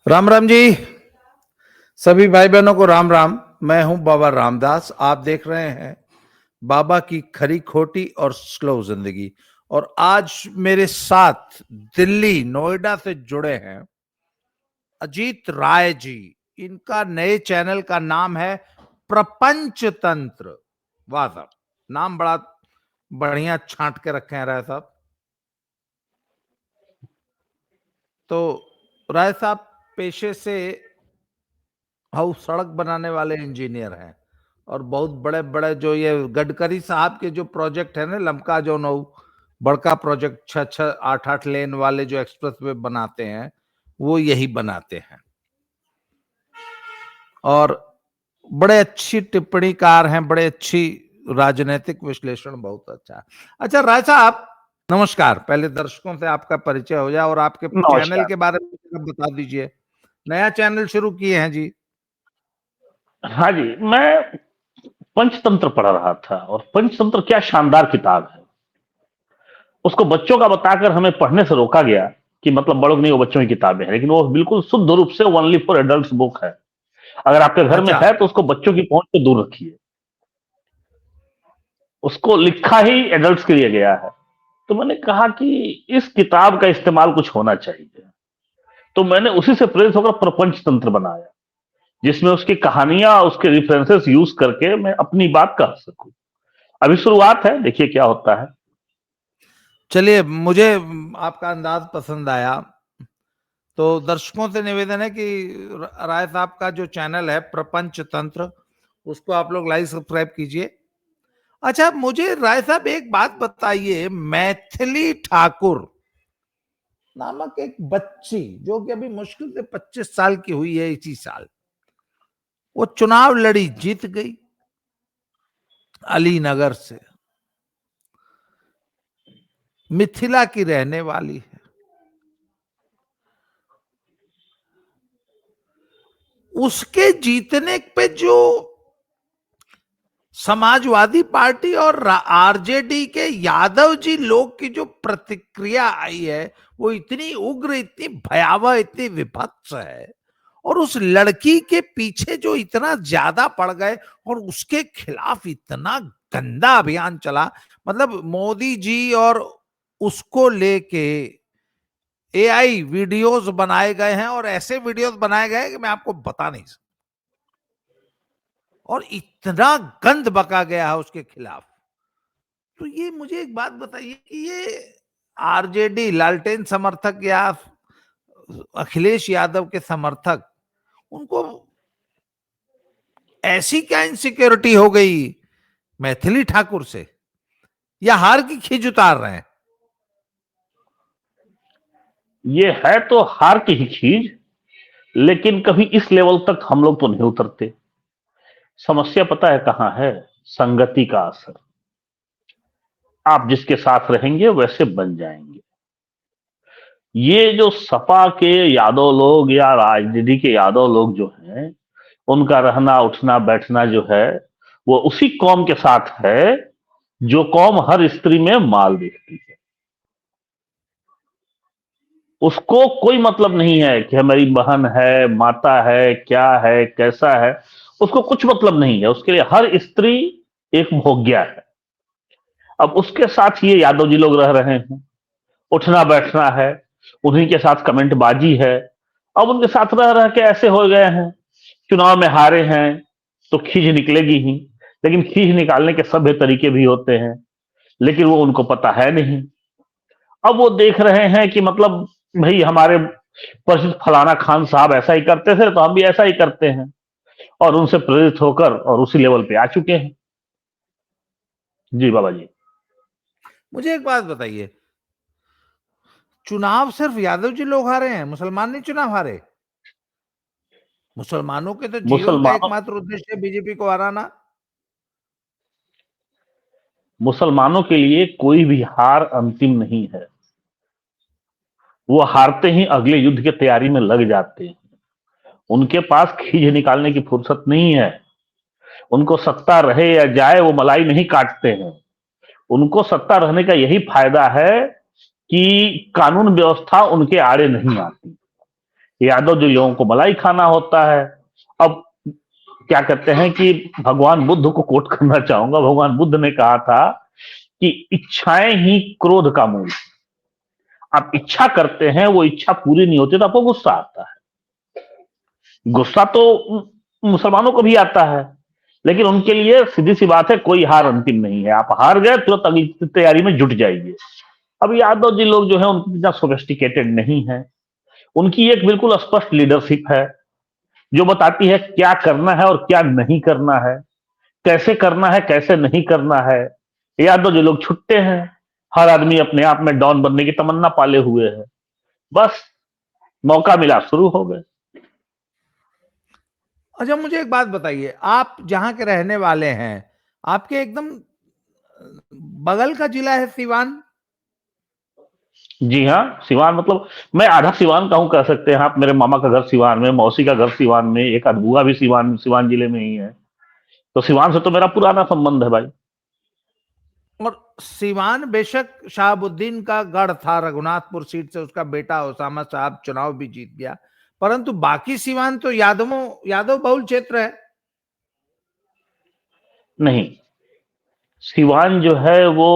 राम राम जी। सभी भाई बहनों को राम राम। मैं हूं बाबा रामदास। आप देख रहे हैं बाबा की खरी खोटी और स्लो जिंदगी। और आज मेरे साथ दिल्ली नोएडा से जुड़े हैं अजीत राय जी। इनका नए चैनल का नाम है प्रपंच तंत्र। वाह साहब, नाम बड़ा बढ़िया छांट के रखे हैं राय साहब। तो राय साहब पेशे से हाउस सड़क बनाने वाले इंजीनियर हैं और बहुत बड़े बड़े जो ये गडकरी साहब के जो प्रोजेक्ट है ना, लमका जो नौ बड़का प्रोजेक्ट 6-6 8-8 लेन वाले जो एक्सप्रेस वे बनाते हैं वो यही बनाते हैं। और बड़े अच्छी टिप्पणीकार हैं, बड़े अच्छी राजनीतिक विश्लेषण बहुत अच्छा है। अच्छा राय साहब नमस्कार। पहले दर्शकों से आपका परिचय हो जाए और आपके चैनल नमस्कार। के बारे में बता दीजिए। नया चैनल शुरू किए हैं जी? हाँ जी, मैं पंचतंत्र पढ़ रहा था और पंचतंत्र क्या शानदार किताब है। उसको बच्चों का बताकर हमें पढ़ने से रोका गया कि मतलब बड़ों की नहीं, वो बच्चों की किताबें हैं, लेकिन वो बिल्कुल शुद्ध रूप से ओनली फॉर एडल्ट्स बुक है। अगर आपके घर में अच्छा। है तो उसको बच्चों की पहुंच से दूर रखिए। उसको लिखा ही एडल्ट्स के लिए गया है। तो मैंने कहा कि इस किताब का इस्तेमाल कुछ होना चाहिए। तो मैंने उसी से प्रेरित होकर प्रपंच तंत्र बनाया, जिसमें उसकी कहानियां, उसके रेफरेंसेस यूज करके मैं अपनी बात कह सकूं। अभी शुरुआत है, देखिए क्या होता है। चलिए, मुझे आपका अंदाज पसंद आया। तो दर्शकों से निवेदन है कि राय साहब का जो चैनल है प्रपंच तंत्र, उसको आप लोग लाइक सब्सक्राइब कीजिए। अच्छा, मुझे राय साहब एक बात बताइए। मैथिली ठाकुर नामक एक बच्ची जो कि अभी मुश्किल से 25 साल की हुई है इसी साल, वो चुनाव लड़ी, जीत गई अलीनगर से, मिथिला की रहने वाली है। उसके जीतने पे जो समाजवादी पार्टी और आरजेडी के यादव जी लोग की जो प्रतिक्रिया आई है वो इतनी उग्र, इतनी भयावह, इतनी विभत्स है। और उस लड़की के पीछे जो इतना ज्यादा पड़ गए और उसके खिलाफ इतना गंदा अभियान चला, मतलब मोदी जी और उसको लेके एआई वीडियोस बनाए गए हैं और ऐसे वीडियोस बनाए गए हैं कि मैं आपको बता नहीं सकता। और इतना गंद बका गया है उसके खिलाफ। तो ये मुझे एक बात बताइए कि ये आरजेडी लालटेन समर्थक या अखिलेश यादव के समर्थक, उनको ऐसी क्या इनसिक्योरिटी हो गई मैथिली ठाकुर से, या हार की खींच उतार रहे हैं? ये है तो हार की ही चीज, लेकिन कभी इस लेवल तक हम लोग तो नहीं उतरते। समस्या पता है कहां है? संगति का असर। आप जिसके साथ रहेंगे वैसे बन जाएंगे। ये जो सपा के यादव लोग या राजनीति के यादव लोग जो हैं, उनका रहना उठना बैठना जो है, वो उसी कौम के साथ है जो कौम हर स्त्री में माल देखती है। उसको कोई मतलब नहीं है कि हमारी बहन है, माता है, क्या है, कैसा है। उसको कुछ मतलब नहीं है। उसके लिए हर स्त्री एक भोग्या है। अब उसके साथ ये यादव जी लोग रह रहे हैं, उठना बैठना है, उन्हीं के साथ कमेंट बाजी है। अब उनके साथ रह रह के ऐसे हो गए हैं, चुनाव में हारे हैं तो खींच निकलेगी ही। लेकिन खींच निकालने के सभ्य तरीके भी होते हैं, लेकिन वो उनको पता है नहीं। अब वो देख रहे हैं कि मतलब भाई हमारे परिचित फलाना खान साहब ऐसा ही करते थे तो हम भी ऐसा ही करते हैं, और उनसे प्रेरित होकर और उसी लेवल पे आ चुके हैं। जी बाबा जी। मुझे एक बात बताइए, चुनाव सिर्फ यादव जी लोग हारे हैं, मुसलमान नहीं चुनाव हारे? मुसलमानों के तो जीवन का मुसलमानों एकमात्र उद्देश्य है बीजेपी को हराना। मुसलमानों के लिए कोई भी हार अंतिम नहीं है। वो हारते ही अगले युद्ध की तैयारी में लग जाते हैं। उनके पास खींच निकालने की फुर्सत नहीं है। उनको सत्ता रहे या जाए वो मलाई नहीं काटते हैं। उनको सत्ता रहने का यही फायदा है कि कानून व्यवस्था उनके आड़े नहीं आती। यादव जी लोगों को मलाई खाना होता है। अब क्या कहते हैं कि भगवान बुद्ध को कोट करना चाहूंगा, भगवान बुद्ध ने कहा था कि इच्छाएं ही क्रोध का मूल। आप इच्छा करते हैं, वो इच्छा पूरी नहीं होती तो आपको गुस्सा आता है। गुस्सा तो मुसलमानों को भी आता है, लेकिन उनके लिए सीधी सी बात है, कोई हार अंतिम नहीं है। आप हार गए तुरंत अगली तैयारी में जुट जाइए। अब यादव जी लोग जो है उनकी इतना सोफिस्टिकेटेड नहीं है। उनकी एक बिल्कुल स्पष्ट लीडरशिप है जो बताती है क्या करना है और क्या नहीं करना है, कैसे करना है कैसे नहीं करना है। यादव जी लोग छुट्टे हैं, हर आदमी अपने आप में डॉन बनने की तमन्ना पाले हुए है। बस मौका मिला शुरू हो गए। अच्छा, मुझे एक बात बताइए, आप जहां के रहने वाले हैं, आपके एकदम बगल का जिला है सिवान। जी हाँ, सिवान मतलब मैं आधा सिवान का हूँ कह सकते हैं आप। मेरे मामा का घर सिवान में, मौसी का घर सिवान में, एक आध बुआ भी सिवान सिवान जिले में ही है। तो सिवान से तो मेरा पुराना संबंध है भाई। और सिवान बेशक शहाबुद्दीन का गढ़ था, रघुनाथपुर सीट से उसका बेटा उसामा साहब चुनाव भी जीत गया, परंतु बाकी सिवान तो यादव बहुल क्षेत्र है। नहीं, सिवान जो है वो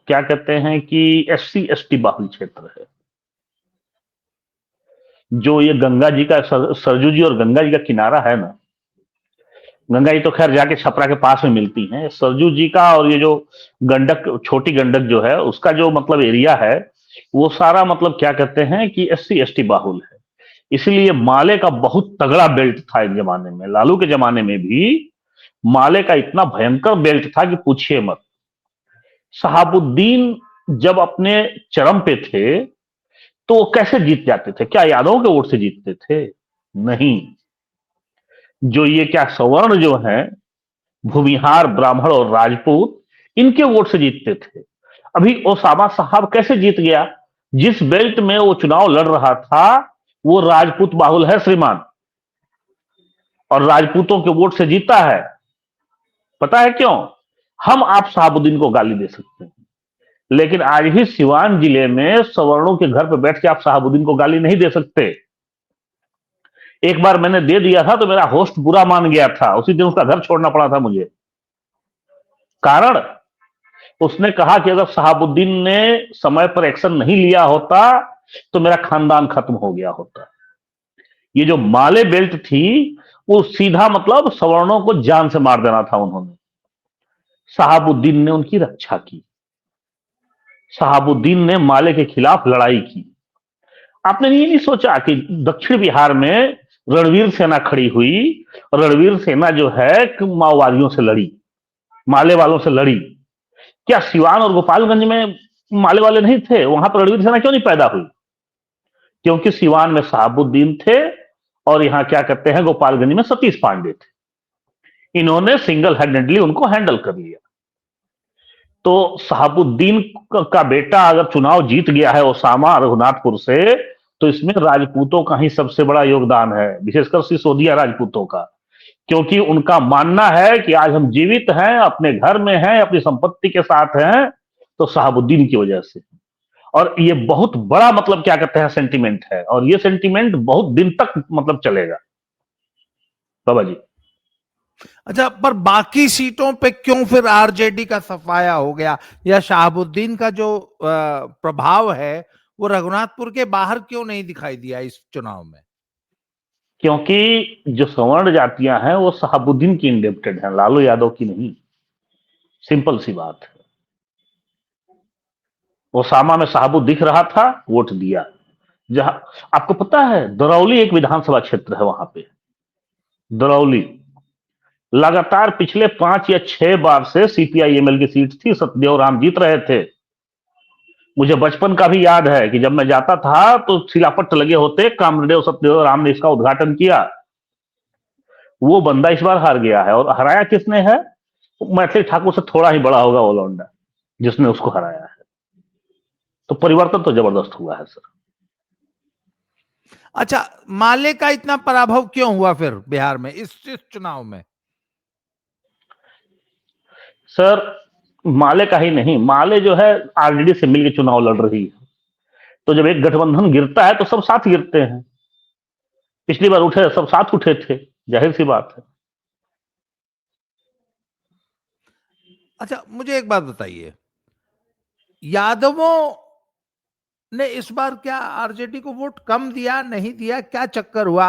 क्या कहते हैं कि एससी एसटी बाहुल क्षेत्र है। जो ये गंगा जी का सरजू जी और गंगा जी का किनारा है ना, गंगा जी तो खैर जाके छपरा के पास में मिलती हैं। सरजू जी का और ये जो गंडक, छोटी गंडक जो है उसका जो मतलब एरिया है, वो सारा मतलब क्या कहते हैं कि एससी एसटी बाहुल है। इसीलिए माले का बहुत तगड़ा बेल्ट था एक जमाने में। लालू के जमाने में भी माले का इतना भयंकर बेल्ट था कि पूछिए मत। शहाबुद्दीन जब अपने चरम पे थे तो वो कैसे जीत जाते थे? क्या यादवों के वोट से जीतते थे? नहीं। जो ये क्या सवर्ण जो है, भूमिहार ब्राह्मण और राजपूत, इनके वोट से जीतते थे। अभी ओसामा साहब कैसे जीत गया? जिस बेल्ट में वो चुनाव लड़ रहा था वो राजपूत बाहुल है श्रीमान, और राजपूतों के वोट से जीता है। पता है क्यों? हम आप शहाबुद्दीन को गाली दे सकते हैं, लेकिन आज भी सिवान जिले में सवर्णों के घर पर बैठ के आप शहाबुद्दीन को गाली नहीं दे सकते। एक बार मैंने दे दिया था तो मेरा होस्ट बुरा मान गया था, उसी दिन उसका घर छोड़ना पड़ा था मुझे। कारण, उसने कहा कि अगर शहाबुद्दीन ने समय पर एक्शन नहीं लिया होता तो मेरा खानदान खत्म हो गया होता। ये जो माले बेल्ट थी वो सीधा मतलब सवर्णों को जान से मार देना था उन्होंने। शहाबुद्दीन ने उनकी रक्षा की। शहाबुद्दीन ने माले के खिलाफ लड़ाई की। आपने ये नहीं सोचा कि दक्षिण बिहार में रणवीर सेना खड़ी हुई, और रणवीर सेना जो है माओवादियों से लड़ी, माले वालों से लड़ी। क्या सिवान और गोपालगंज में माले वाले नहीं थे? वहां पर रणवीर सेना क्यों नहीं पैदा हुई? क्योंकि सिवान में शहाबुद्दीन थे और यहां क्या कहते हैं गोपालगंज में सतीश पांडे थे। इन्होंने सिंगल हैंडेडली उनको हैंडल कर लिया। तो शहाबुद्दीन का बेटा अगर चुनाव जीत गया है ओसामा रघुनाथपुर से, तो इसमें राजपूतों का ही सबसे बड़ा योगदान है, विशेषकर सिसोदिया राजपूतों का। क्योंकि उनका मानना है कि आज हम जीवित हैं, अपने घर में हैं, अपनी संपत्ति के साथ हैं, तो शहाबुद्दीन की वजह से। और ये बहुत बड़ा मतलब क्या कहते हैं सेंटिमेंट है, और ये सेंटिमेंट बहुत दिन तक मतलब चलेगा बाबा जी। अच्छा, पर बाकी सीटों पे क्यों फिर आरजेडी का सफाया हो गया, या शहाबुद्दीन का जो प्रभाव है वो रघुनाथपुर के बाहर क्यों नहीं दिखाई दिया इस चुनाव में? क्योंकि जो सवर्ण जातियां हैं वो शहाबुद्दीन की इंडेप्टेड हैं, लालू यादव की नहीं। सिंपल सी बात है। ओसामा में साहबुद्दीन दिख रहा था, वोट दिया। जहां, आपको पता है दरौली एक विधानसभा क्षेत्र है वहां पे, दरौली। लगातार पिछले 5 या 6 बार से सीपीआई-एमएल की सीट थी, सत्यदेव राम जीत रहे थे। मुझे बचपन का भी याद है कि जब मैं जाता था तो शिलापट्ट लगे होते, कामदेव सत्यदेव राम ने इसका उद्घाटन किया। वो बंदा इस बार हार गया है, और हराया किसने है? मैथिली ठाकुर से थोड़ा ही बड़ा होगा वो लौंडा जिसने उसको हराया है। तो परिवर्तन तो जबरदस्त हुआ है सर। अच्छा, माले का इतना पराभव क्यों हुआ फिर बिहार में इस चुनाव में? सर, माले का ही नहीं, माले जो है आरजेडी से मिलकर चुनाव लड़ रही है। तो जब एक गठबंधन गिरता है तो सब साथ गिरते हैं। पिछली बार उठे सब साथ उठे थे, जाहिर सी बात है। अच्छा, मुझे एक बात बताइए, यादवों ने इस बार क्या आरजेडी को वोट कम दिया, नहीं दिया, क्या चक्कर हुआ?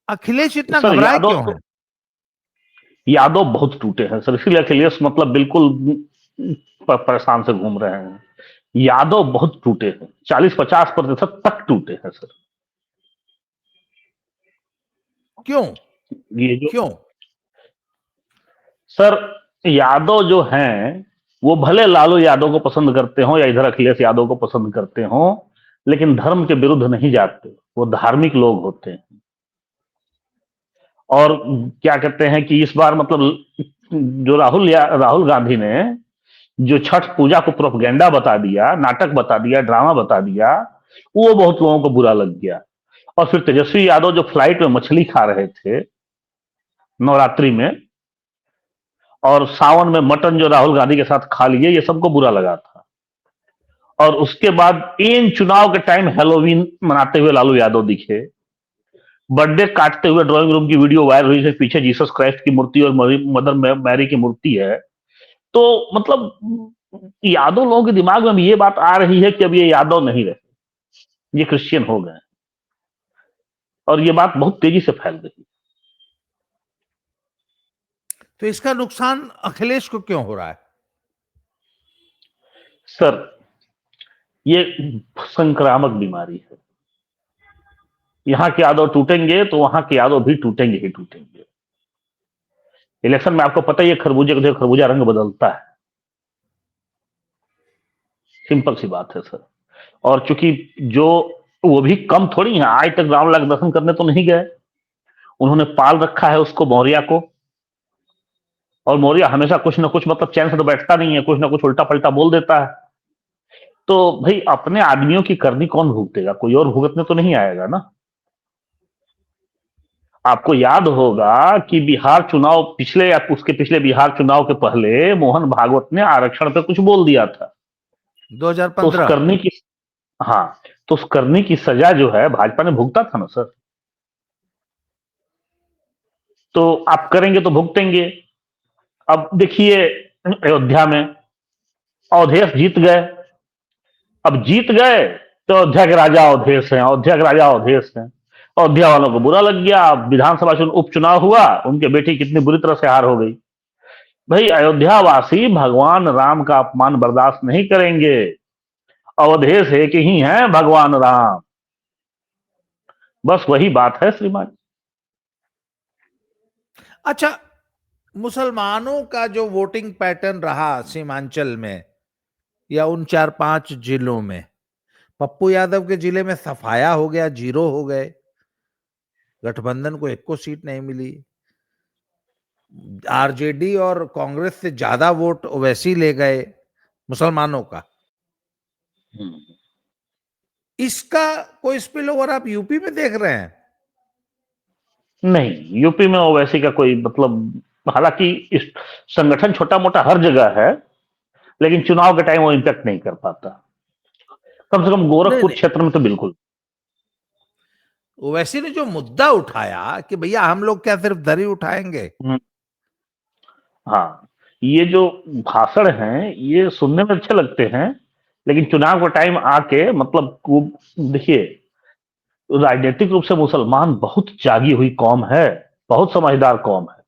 अखिलेश इतना सर घबराए क्यों है? यादव बहुत टूटे हैं सर, इसीलिए अखिलेश मतलब बिल्कुल परेशान से घूम रहे हैं। यादव बहुत टूटे हैं, 40-50% तक टूटे हैं सर। क्यों? ये जो क्यों? सर यादव जो हैं, वो भले लालू यादव को पसंद करते हो या इधर अखिलेश यादव को पसंद करते हो, लेकिन धर्म के विरुद्ध नहीं जाते, वो धार्मिक लोग होते हैं। और क्या कहते हैं कि इस बार मतलब जो राहुल गांधी ने जो छठ पूजा को प्रोपगेंडा बता दिया, नाटक बता दिया, ड्रामा बता दिया, वो बहुत लोगों को बुरा लग गया। और फिर तेजस्वी यादव जो फ्लाइट में मछली खा रहे थे नवरात्रि में, और सावन में मटन जो राहुल गांधी के साथ खा लिए, ये सबको बुरा लगा था। और उसके बाद इन चुनाव के टाइम हेलोवीन मनाते हुए लालू यादव दिखे, बर्थडे काटते हुए ड्राइंग रूम की वीडियो वायरल हुई, पीछे जीसस क्राइस्ट की मूर्ति और मदर मैरी की मूर्ति है। तो मतलब यादव लोगों के दिमाग में भी ये बात आ रही है कि अब ये यादव नहीं रहे, ये क्रिश्चियन हो गए। और ये बात बहुत तेजी से फैल रही है। तो इसका नुकसान अखिलेश को क्यों हो रहा है? सर ये संक्रामक बीमारी है। यहां के यादव टूटेंगे तो वहां के यादव भी टूटेंगे ही टूटेंगे। इलेक्शन में आपको पता ही है, खरबूजे को खरबूजा रंग बदलता है, सिंपल सी बात है सर। और चूंकि जो वो भी कम थोड़ी है, आज तक रामलला के दर्शन करने तो नहीं गए, उन्होंने पाल रखा है उसको, मौर्या को। और मौर्य हमेशा कुछ ना कुछ मतलब चैन से तो बैठता नहीं है, कुछ ना कुछ उल्टा पलटा बोल देता है। तो भाई अपने आदमियों की करनी कौन भुगतेगा, कोई और भुगतने तो नहीं आएगा ना। आपको याद होगा कि बिहार चुनाव पिछले या उसके पिछले बिहार चुनाव के पहले मोहन भागवत ने आरक्षण पे कुछ बोल दिया था। तो उस 2015। करनी की हाँ, तो उस करनी की सजा जो है भाजपा ने भुगता था ना सर। तो आप करेंगे तो भुगतेंगे। अब देखिए अयोध्या में अवधेश जीत गए। अब जीत गए तो अयोध्या के राजा अवधेश हैं, अयोध्या के राजा अवधेश हैं। अयोध्या वालों को बुरा लग गया। अब विधानसभा उपचुनाव हुआ, उनके बेटी कितनी बुरी तरह से हार हो गई। भाई अयोध्या वासी भगवान राम का अपमान बर्दाश्त नहीं करेंगे। अवधेश एक ही है, भगवान राम। बस वही बात है श्रीमान। अच्छा, मुसलमानों का जो वोटिंग पैटर्न रहा सीमांचल में या उन 4-5 जिलों में, पप्पू यादव के जिले में सफाया हो गया, जीरो हो गए, गठबंधन को एक को सीट नहीं मिली। आरजेडी और कांग्रेस से ज्यादा वोट ओवैसी ले गए मुसलमानों का। इसका कोई स्पिल ओवर आप यूपी में देख रहे हैं? नहीं, यूपी में ओवैसी का कोई मतलब, हालांकि इस संगठन छोटा मोटा हर जगह है, लेकिन चुनाव के टाइम वो इम्पैक्ट नहीं कर पाता। कम से कम नहीं गोरखपुर नहीं, क्षेत्र में तो बिल्कुल। ओवैसी ने जो मुद्दा उठाया कि भैया हम लोग क्या सिर्फ दरी उठाएंगे। हाँ, ये जो भाषण हैं ये सुनने में अच्छे लगते हैं, लेकिन चुनाव का टाइम आके मतलब देखिए, राजनीतिक रूप से मुसलमान बहुत जागी हुई कौम है, बहुत समझदार कौम है।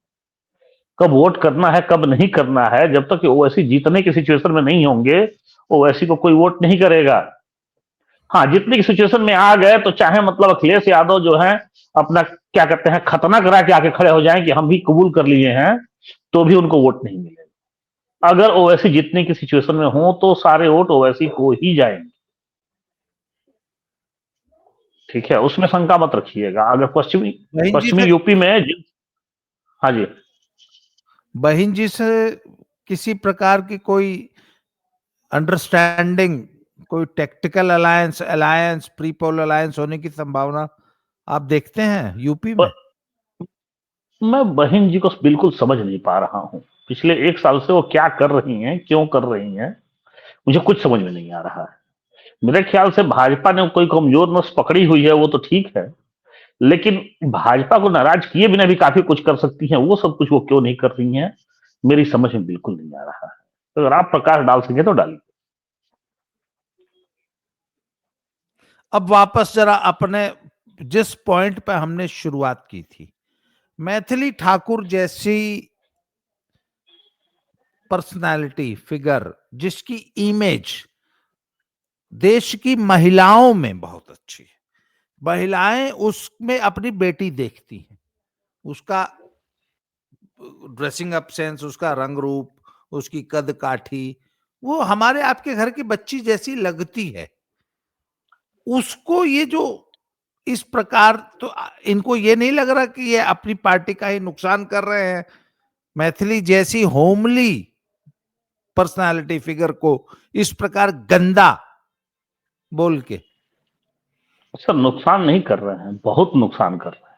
कब वोट करना है कब नहीं करना है, जब तक ओवैसी जीतने की सिचुएशन में नहीं होंगे, ओवैसी को कोई वोट नहीं करेगा। हाँ, जीतने की सिचुएशन में आ गए तो चाहे मतलब अखिलेश यादव जो है अपना क्या कहते हैं खतना करा के आके खड़े हो जाएं कि हम भी कबूल कर लिए हैं, तो भी उनको वोट नहीं मिलेगा। अगर ओवैसी जीतने की सिचुएशन में हो तो सारे वोट ओवैसी को ही जाएंगे। ठीक है, उसमें शंका मत रखिएगा। अगर पश्चिमी बहन जी पश्चिमी से यूपी में हाँ जी। बहन जी से किसी प्रकार की कोई अंडरस्टैंडिंग, कोई tactical alliance alliance pre poll alliance होने की संभावना आप देखते हैं यूपी में? मैं बहन जी को बिल्कुल समझ नहीं पा रहा हूं। पिछले एक साल से वो क्या कर रही हैं, क्यों कर रही हैं, मुझे कुछ समझ में नहीं आ रहा है। मेरे ख्याल से भाजपा ने कोई कमजोर नस पकड़ी हुई है, वो तो ठीक है, लेकिन भाजपा को नाराज किए बिना भी काफी कुछ कर सकती हैं, वो सब कुछ वो क्यों नहीं कर रही हैं, मेरी समझ में बिल्कुल नहीं आ रहा है। तो अगर आप प्रकाश डाल सके तो डालिए। अब वापस जरा अपने जिस पॉइंट पे हमने शुरुआत की थी, मैथिली ठाकुर जैसी पर्सनालिटी, फिगर, जिसकी इमेज देश की महिलाओं में बहुत अच्छी है, महिलाएं उसमें अपनी बेटी देखती हैं, उसका ड्रेसिंग अप सेंस, उसका रंग रूप, उसकी कद काठी, वो हमारे आपके घर की बच्ची जैसी लगती है। उसको ये जो इस प्रकार, तो इनको ये नहीं लग रहा कि ये अपनी पार्टी का ही नुकसान कर रहे हैं, मैथिली जैसी होमली पर्सनालिटी फिगर को इस प्रकार गंदा बोल के? सर नुकसान नहीं कर रहे हैं, बहुत नुकसान कर रहे हैं।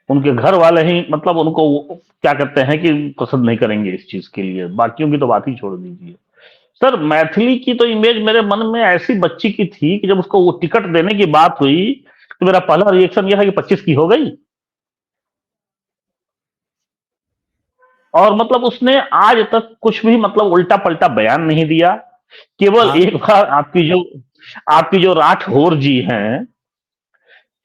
उनके घर वाले ही मतलब उनको क्या कहते हैं कि पसंद नहीं करेंगे इस चीज के लिए, बाकियों की तो बात ही छोड़ दीजिए। सर मैथिली की तो इमेज मेरे मन में ऐसी बच्ची की थी कि जब उसको वो टिकट देने की बात हुई तो मेरा पहला रिएक्शन यह था कि 25 की हो गई। और मतलब उसने आज तक कुछ भी मतलब उल्टा पलटा बयान नहीं दिया। केवल हाँ, एक बार आपकी जो राठौर जी हैं,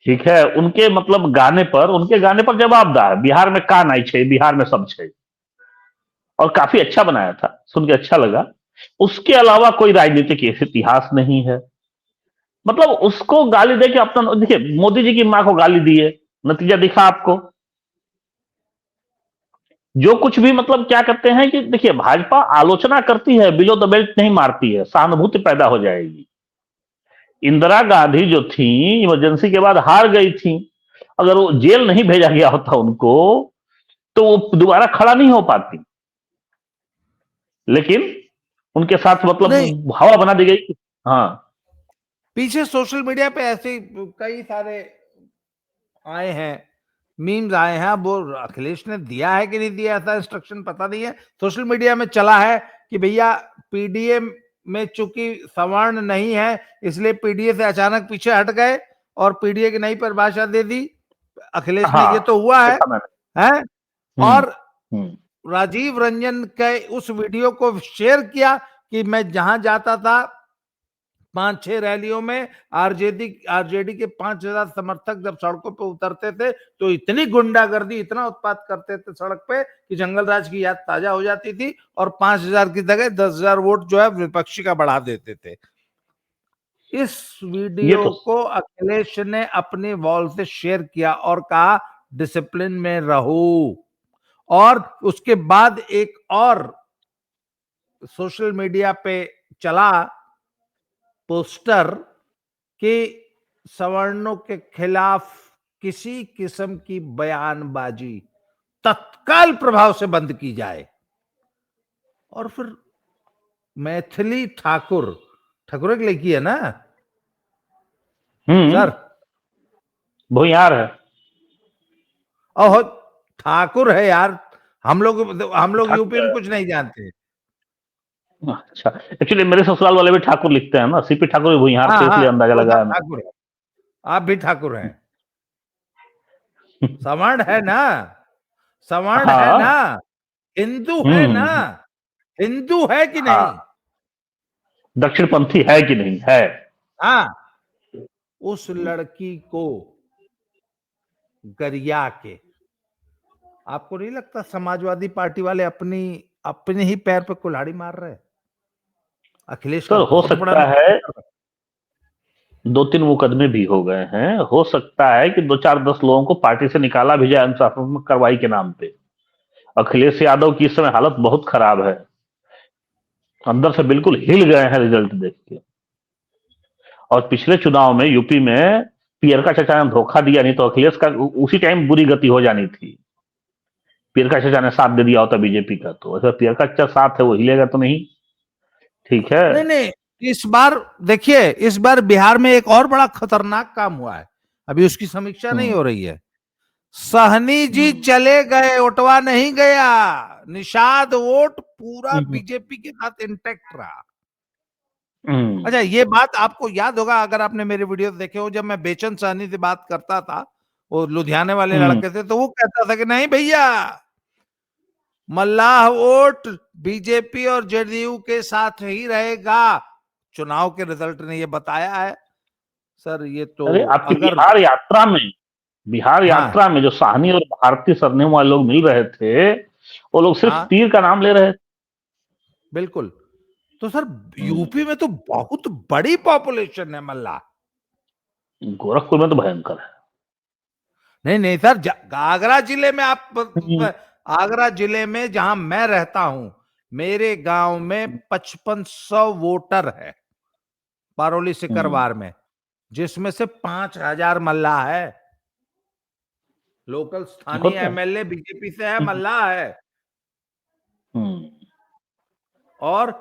ठीक है, उनके मतलब उनके गाने पर जवाब दा बिहार में का नहीं छे, बिहार में सब छे, और काफी अच्छा बनाया था, सुन के अच्छा लगा। उसके अलावा कोई राजनीतिक इतिहास नहीं है। मतलब उसको गाली दे के अपना, देखिए मोदी जी की मां को गाली दिए, नतीजा दिखा आपको। जो कुछ भी मतलब क्या कहते हैं कि देखिए भाजपा आलोचना करती है, बिलो द बेल्ट नहीं मारती है, सहानुभूति पैदा हो जाएगी। इंदिरा गांधी जो थी इमरजेंसी के बाद हार गई थी, अगर वो जेल नहीं भेजा गया होता उनको तो वो दोबारा खड़ा नहीं हो पाती। लेकिन उनके साथ नहीं, मतलब हवा बना दी गई। हाँ। पीछे सोशल मीडिया पे ऐसे कई सारे आए हैं, मीम्स आए हैं। अब वो अखिलेश ने दिया है कि नहीं दिया, ऐसा इंस्ट्रक्शन पता नहीं है। सोशल मीडिया में चला है कि भैया पीडीए में चूंकि सवर्ण नहीं है, इसलिए पीडीए से अचानक पीछे हट गए और पीडीए की नई परिभाषा दे दी अखिलेश ने। हाँ, ये तो हुआ है, देखा मैंने। हैं? हम्म। और हम्म। राजीव रंजन के उस वीडियो को शेयर किया कि मैं जहां जाता था 5-6 रैलियों में, आरजेडी आरजेडी के 5,000 समर्थक जब सड़कों पे उतरते थे तो इतनी गुंडागर्दी, इतना उत्पात करते थे सड़क पे कि जंगल राज की याद ताजा हो जाती थी, और 5,000 की जगह 10,000 वोट जो है विपक्षी का बढ़ा देते थे। इस ये वीडियो तो को अखिलेश ने अपने वॉल से शेयर किया और कहा डिसिप्लिन में रहो। और उसके बाद एक और सोशल मीडिया पे चला पोस्टर कि सवर्णों के खिलाफ किसी किस्म की बयानबाजी तत्काल प्रभाव से बंद की जाए। और फिर मैथिली ठाकुर, ठाकुर की लड़की है ना हम्म। सर? भूमिहार है। ओह, ठाकुर है यार। हम लोग यूपी में ठाकुर। कुछ नहीं जानते। अच्छा, एक्चुअली मेरे ससुराल वाले भी ठाकुर लिखते हैं ना, सीपी ठाकुर भी भूमिहार हाँ थे, हाँ, इसलिए अंदाजा वो सब लगाया मैंने। ठाकुर है। आप भी ठाकुर हैं। सवर्ण है ना? सवर्ण है ना? हाँ। हिंदू है ना? हम्म। हिंदू है कि नहीं? हाँ, दक्षिणपंथी है कि नहीं है। हाँ, उस लड़की को गरिया के, आपको नहीं लगता समाजवादी पार्टी वाले अपनी अपने ही पैर पे कुल्हाड़ी मार रहे हैं? अखिलेश का सर हो बहुत बड़ा सकता है नुकसान कर रहे 2-3 मुकदमे भी हो गए हैं, हो सकता है कि 2-4-10 लोगों को पार्टी से निकाला भी जाए अनुशासनात्मक कार्रवाई के नाम पे। अखिलेश यादव की इस समय हालत बहुत खराब है, अंदर से बिल्कुल हिल गए हैं रिजल्ट देख के। और पिछले चुनाव में यूपी में पियरका चाचा ने धोखा दिया, नहीं तो अखिलेश का उसी टाइम बुरी गति हो जानी थी। पियरका चाचा ने साथ दे दिया होता बीजेपी का, तो अगर पियरका चाचा साथ है वो हिलेगा तो नहीं। ठीक है। हैं। नहीं नहीं, इस बार देखिए, इस बार बिहार में एक और बड़ा खतरनाक काम हुआ है, अभी उसकी समीक्षा नहीं हम्म। हो रही है। सहनी जी हम्म। चले गए, ओटवा नहीं गया। निषाद वोट पूरा हम्म। बीजेपी के साथ इंटैक्ट रहा। हम्म। अच्छा, ये बात आपको याद होगा अगर आपने मेरे वीडियो देखे हो, जब मैं बेचन सहनी से बात करता था वो लुधियाने वाले हम्म। लड़के थे, तो वो कहता था कि नहीं भैया, मल्लाह वोट बीजेपी और जेडीयू के साथ ही रहेगा। चुनाव के रिजल्ट ने ये बताया है। सर ये तो अरे आपकी अगर, बिहार हाँ यात्रा में जो साहनी और भारती सरनेम वाले लोग मिल रहे थे, वो लोग सिर्फ हाँ तीर का नाम ले रहे थे। बिल्कुल। तो सर हम्म। यूपी में तो बहुत बड़ी पॉपुलेशन है मल्लाह। गोरखपुर में तो भयंकर है। नहीं नहीं सर, आगरा जिले में आप, हम्म। आगरा जिले में जहां मैं रहता हूं, मेरे गांव में 5500 वोटर है पारोली हम्म। सिकरवार में, जिसमें से 5000 मल्लाह है। लोकल स्थानीय होता है। एमएलए बीजेपी से है, हम्म। मल्लाह है। हम्म। और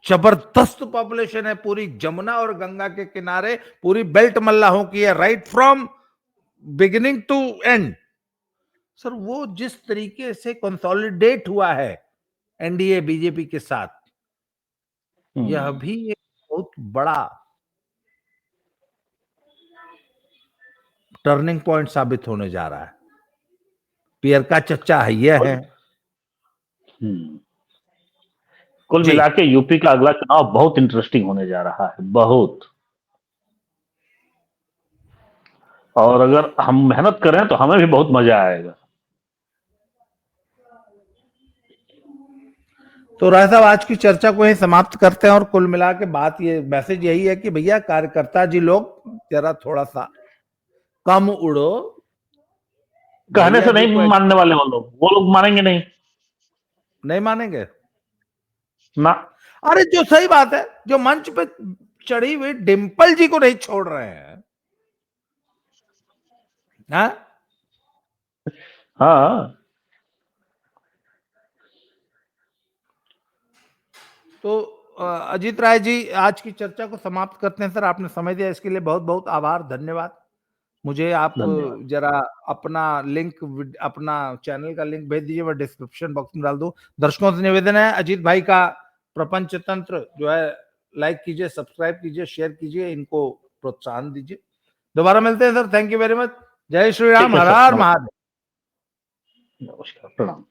जबरदस्त पॉपुलेशन है, पूरी जमुना और गंगा के किनारे पूरी बेल्ट मल्लाहों की है, right from beginning to end. Sir वो जिस तरीके से कंसोलिडेट हुआ है एनडीए बीजेपी के साथ, यह हम्म। भी एक बहुत बड़ा टर्निंग पॉइंट साबित होने जा रहा है। पियर का चच्चा है ये है। हम्म। कुल जी। मिला के यूपी का अगला चुनाव बहुत इंटरेस्टिंग होने जा रहा है, बहुत। और अगर हम मेहनत करें तो हमें भी बहुत मजा आएगा। तो राय साहब आज की चर्चा को ही समाप्त करते हैं, और कुल मिला के बात ये, मैसेज यही है कि भैया कार्यकर्ता जी लोग जरा थोड़ा सा कम उड़ो। कहने भैया से जी नहीं को मानने वाले वो लोग मानेंगे नहीं। नहीं मानेंगे। ना। अरे जो सही बात है, जो मंच पे चढ़ी हुई डिंपल जी को नहीं छोड़ रहे हैं, हाँ? हाँ। तो अजीत राय जी आज की चर्चा को समाप्त करते हैं। सर आपने समय दिया इसके लिए बहुत बहुत आभार, धन्यवाद। मुझे आप धन्यवाद। जरा अपना लिंक, अपना चैनल का लिंक भेज दीजिए, मैं डिस्क्रिप्शन बॉक्स में डाल दूं। दर्शकों से निवेदन है, अजीत भाई का प्रपंच तंत्र जो है लाइक कीजिए, सब्सक्राइब कीजिए, शेयर कीजिए, इनको प्रोत्साहन दीजिए। दोबारा मिलते हैं sir, thank you very much. जय श्री ठीक राम, है हर सर, हर नमस्कार। महादेव। नमस्कार, प्रणाम।